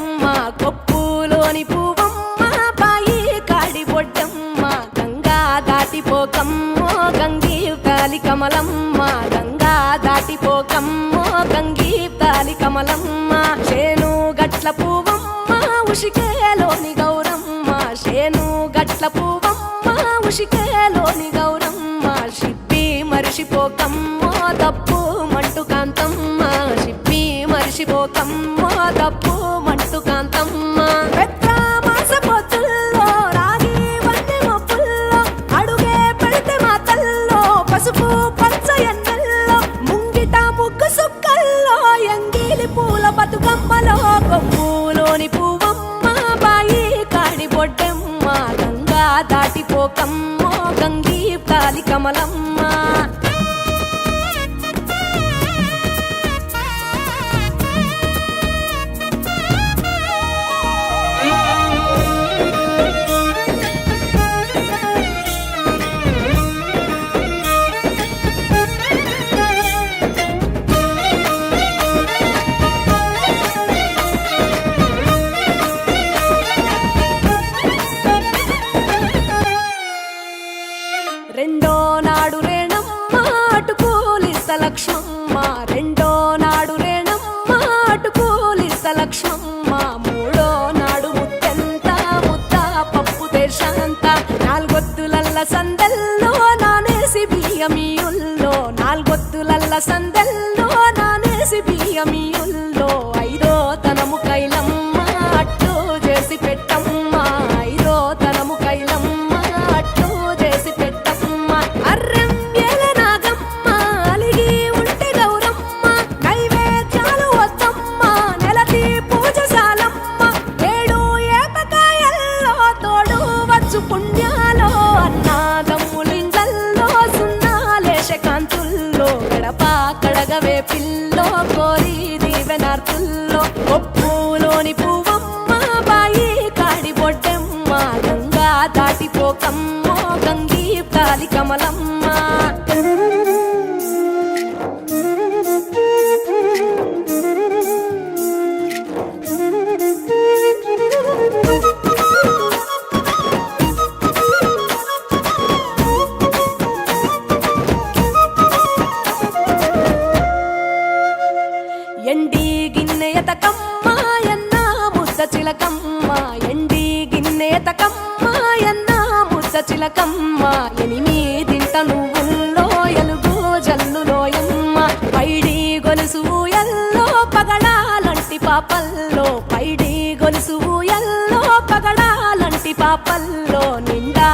బొడ్డెమ్మ కొప్పులోని పువ్వమ్మ బాయి కాడి బొడ్డెమ్మ గంగా దాటిపోకమ్మో గంగీ తాలి కమలమ్మ గంగా దాటిపోకమ్మో గంగీ తాలి కమలమ్మ చేను గట్ల పువ్వమ్మ ఉషికేలోని గౌరమ్మ చేను గట్ల పువ్వమ్మ ఉషికేలోని గౌరమ్మ షిప్పి మరిషిపోకమ్మో తప్పు మంటు కాంతమ్మ షిప్పి మరిషిపోకమ్మో తప్పు మంటు కాంతమ్మ పెద్ద మాస పొత్తుల్లో రాగి వన్నె మొప్పుల్లో అడుగే పెడితే మాతల్లో పసుపు పచ్చ ఎన్నెల్లో ముంగిట ముగ్గు సుక్కల్లో ఎంగిలి పూల బతుకమ్మలో కొమ్ములోని పువ్వమ్మ బాయి కాడి బొడ్డెమ్మ గంగా దాటిపోకమ్మో గంగీ తాలి కమలమ్మ రెండో నాడు రేణమ్మ అటుకూలిస్త లక్ష్మమ్మ రెండో నాడు రేణమ్మ అటుకూలిస్త లక్ష్మమ్మ మూడో నాడు ముత్తెంత ముద్ద పప్పు దేశంత నాలుగొత్తులల్ల సందెల్లో నానేసి బియ్యమియుల్లో నాలుగొత్తులల్ల సందెల్లో నానేసి బియ్యమియుల్లో ఐదో తనము కైలమ్మ అట్టు చేసి పెట్టమ్మ ఐదో తనము కైలమ్మ అట్టు చేసి పెట్టమ్మ అర్రం ఏల నాగమ్మ అలిగి ఉంటే గౌరమ్మ నైవేద్యాలు వద్దమ్మ నెలతి పూజశాలమ్మ ఏడు ఏపకాయల్లో తోడు వచ్చు పుణ్యాలో అన్నాదమ్ములింగల్లో సున్నాలేశ కాంతుల్లో గడప కడగవే పిల్లో కోరి దీవెనార్తుల్లో కొప్పులోని పువ్వమ్మ బాయి కాడి బొడ్డెమ్మ గంగా దాటిపోకమ్మో గంగీ తాలి కమలమ్మ ఎండి గిన్నె ఎతకమ్మ ఎన్న ముద్ద చిలకమ్మ ఎండి గిన్నె ఎతకమ్మ ఎన్న ముద్ద చిలకమ్మ ఎనిమిదింట నువ్వుల్లో ఎలుగు జల్లులోయమ్మ పైడి గొలుసు ఎల్లో పగడాలంటి పాపల్లో పైడి గొలుసు ఎల్లో పగడాలంటి పాపల్లో నిండా